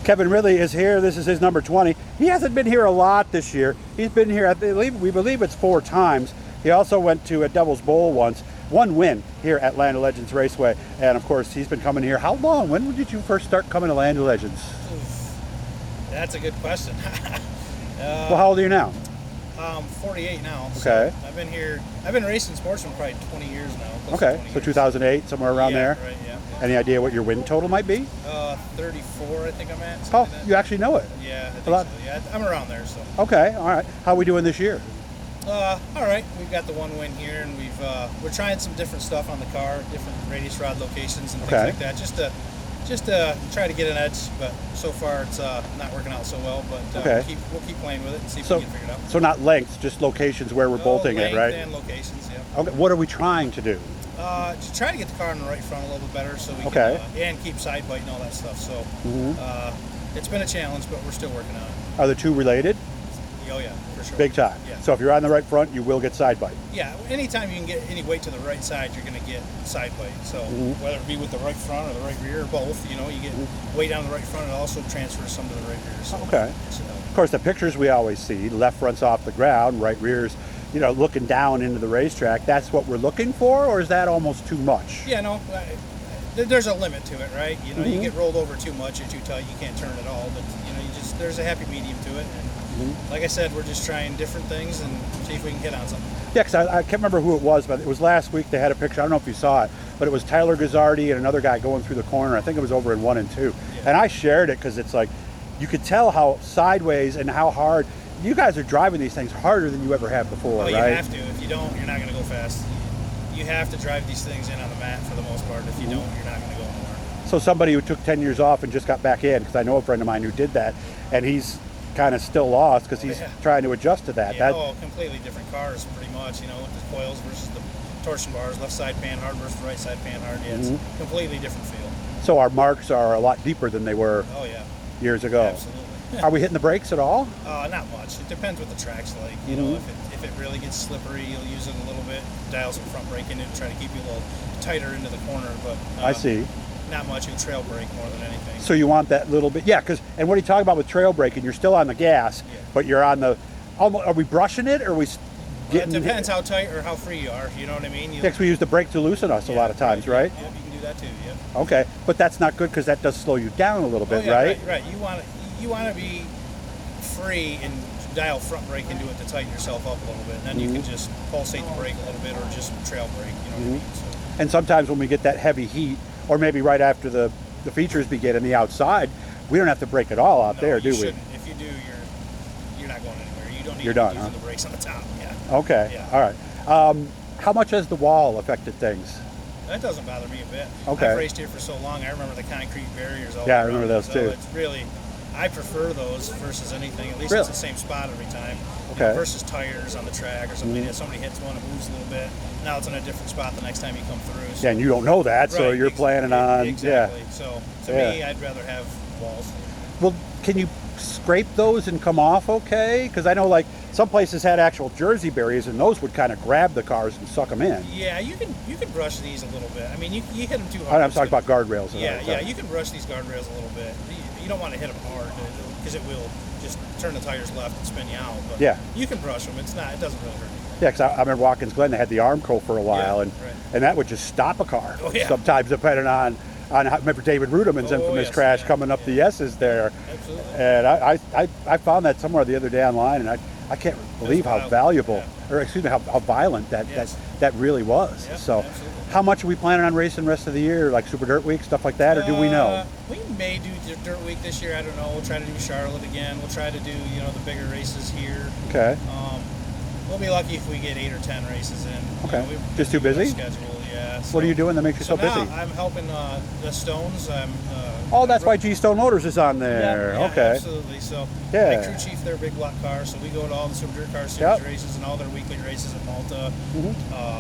Kevin Ridley is here. This is his number 20. He hasn't been here a lot this year. He's been here, we believe it's 4 times. He also went to a Devil's Bowl once. 1 win here at Land of Legends Raceway. And of course, he's been coming here. How long? When did you first start coming to Land of Legends? That's a good question. Well, how old are you now? 48 now. Okay. So I've been racing sportsman probably 20 years now. Okay, so 2008, somewhere around there? Right, yeah. Any idea what your win total might be? 34, I think I'm at. Oh, Like you actually know it? Yeah, I think A lot. so. Yeah, I'm around there, so. Okay, all right. How are we doing this year? All right, we've got the 1 win here, and we're trying some different stuff on the car, different radius rod locations and things like that, just to try to get an edge. But so far, it's not working out so well. But we'll keep playing with it and see if we can figure it out. So not lengths, just locations where we're bolting it, right? And locations, yeah. Okay. What are we trying to do? To try to get the car in the right front a little bit better, so we can and keep side bite and all that stuff. So it's been a challenge, but we're still working on it. Are the two related? Oh yeah, for sure. Big time. Yeah. So if you're on the right front, you will get side bite. Yeah. Anytime you can get any weight to the right side, you're going to get side bite. So whether it be with the right front or the right rear or both, you get weight on the right front. It also transfers some to the right rear. So, okay. Of course, the pictures we always see, left front's off the ground, right rear's, looking down into the racetrack. That's what we're looking for, or is that almost too much? Yeah, no. There's a limit to it, right? You get rolled over too much, you're too tight, you can't turn at all. But there's a happy medium to it. And like I said, we're just trying different things and see if we can hit on something. Yeah, because I can't remember who it was, but it was last week they had a picture. I don't know if you saw it, but it was Tyler Gazzardi and another guy going through the corner. I think it was over in 1 and 2. Yeah. And I shared it because it's like, you could tell how sideways and how hard. You guys are driving these things harder than you ever have before, right? You have to. If you don't, you're not going to go fast. You have to drive these things in on the mat for the most part. If you don't, you're not going to go anywhere. So somebody who took 10 years off and just got back in, because I know a friend of mine who did that, and he's kind of still lost because he's trying to adjust to that. Yeah, completely different cars pretty much, with the coils versus the torsion bars, left side pan hard versus right side pan hard. Yeah, it's a completely different feel. So our marks are a lot deeper than they were years ago. Absolutely. Are we hitting the brakes at all? Not much. It depends what the track's like. If it really gets slippery, you'll use it a little bit, dial some front brake in it, and try to keep you a little tighter into the corner. But I see. Not much. You'll trail brake more than anything. So you want that little bit, and what are you talking about with trail braking? You're still on the gas, but you're on the. Are we brushing it, or are we getting? It depends how tight or how free you are. You know what I mean? Because we use the brake to loosen us a lot of times, right? Yeah, you can do that too. Yeah. Okay, but that's not good because that does slow you down a little bit, right? Right. You want to be free and dial front brake into it to tighten yourself up a little bit, and then you can just pulsate the brake a little bit or just trail brake. You know what I mean? So. And sometimes when we get that heavy heat, or maybe right after the features begin in the outside, we don't have to brake at all out there, do we? Shouldn't. If you do, you're not going anywhere. You don't need to use the brakes on the top. Yeah. Okay. Yeah. All right. How much has the wall affected things? That doesn't bother me a bit. Okay. I've raced here for so long. I remember the concrete barriers all I around. remember those too. It's really, I prefer those versus anything. At least it's the same spot every time. Okay. Versus tires on the track or something. Somebody hits one, it moves a little bit. Now it's in a different spot the next time you come through. So. Yeah, and you don't know that, so you're planning on. Exactly. So to me, I'd rather have walls. Well, can you scrape those and come off okay? Because I know like some places had actual jersey barriers, and those would kind of grab the cars and suck them in. Yeah, you can brush these a little bit. I mean, you hit them too hard. I'm talking about guardrails. Yeah, you can brush these guardrails a little bit. You don't want to hit them hard because it will just turn the tires left and spin you out. But you can brush them. It doesn't really hurt. Yeah, because I remember Watkins Glen, they had the Armco for a while, and that would just stop a car. Sometimes depending on how, remember David Ruderman's infamous crash coming up the S's there. Absolutely. And I found that somewhere the other day online, and I can't believe how valuable, or excuse me, how violent that really was. So how much are we planning on racing the rest of the year, like Super Dirt Week, stuff like that, or do we know? We may do Dirt Week this year. I don't know. We'll try to do Charlotte again. We'll try to do the bigger races here. Okay. We'll be lucky if we get 8 or 10 races in. Okay. Just too busy? Schedule, yeah. What are you doing that makes you so busy? I'm helping the Stones. That's why G Stone Motors is on there. Yeah, okay. Absolutely. So my crew chief, their big block car. So we go to all the Super DIRTcar Series races and all their weekly races at Malta,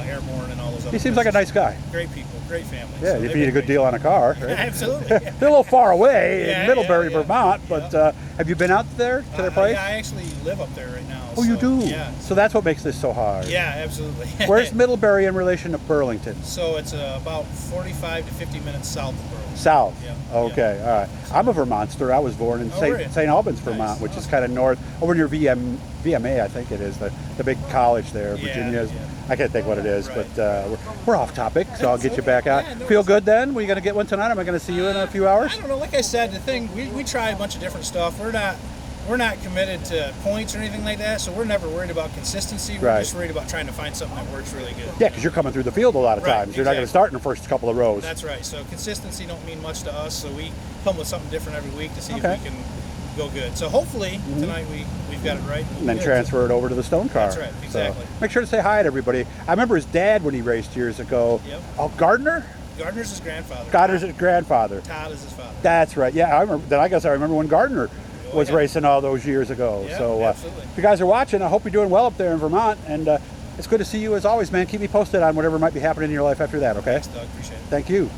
Airborne, and all those other He seems like a nice guy. Great people, great family. Yeah, so you'd be a good deal on a car. Right? Absolutely. They're a little far away in Middlebury, Vermont, but have you been out there to their place? Yeah, I actually live up there right now. Oh, you do? Yeah. So that's what makes this so hard. Yeah, absolutely. Where's Middlebury in relation to Burlington? So it's about 45 to 50 minutes south of Burlington. South. Yeah. Okay, all right. I'm a Vermonster. I was born in were you? St. Albans, Nice. Vermont, which is kind of north, over near VMA, I think it is, the big college there, Yeah, Virginia's. yeah. I can't think what it is, Right. but we're off topic, so I'll get you back out. Yeah, no, Feel it's- good then? We going to get one tonight? Am I going to see you in a few hours? I don't know. Like I said, the thing we try a bunch of different stuff. We're not committed to points or anything like that, so we're never worried about consistency. We're Right. just worried about trying to find something that works really good. Yeah, because you're coming through the field a lot of Right, times. You're not going to exactly. start in the first couple of rows. That's right. So consistency don't mean much to us. So we come with something different every week to see Okay. if we can go good. So hopefully tonight we've got it right. And then transfer it over to the stone car. That's right, exactly. So make sure to say hi to everybody. I remember his dad when he raced years ago. Yep. Oh, Gardner? Gardner's his grandfather. Gardner's his grandfather. Todd is his father. That's right. Yeah, I remember. Then I guess I remember when Gardner Oh, was yeah. racing all those years ago. Yeah, So absolutely. if you guys are watching, I hope you're doing well up there in Vermont. And it's good to see you as always, man. Keep me posted on whatever might be happening in your life after that, okay? Thanks, Doug. Appreciate it. Thank you.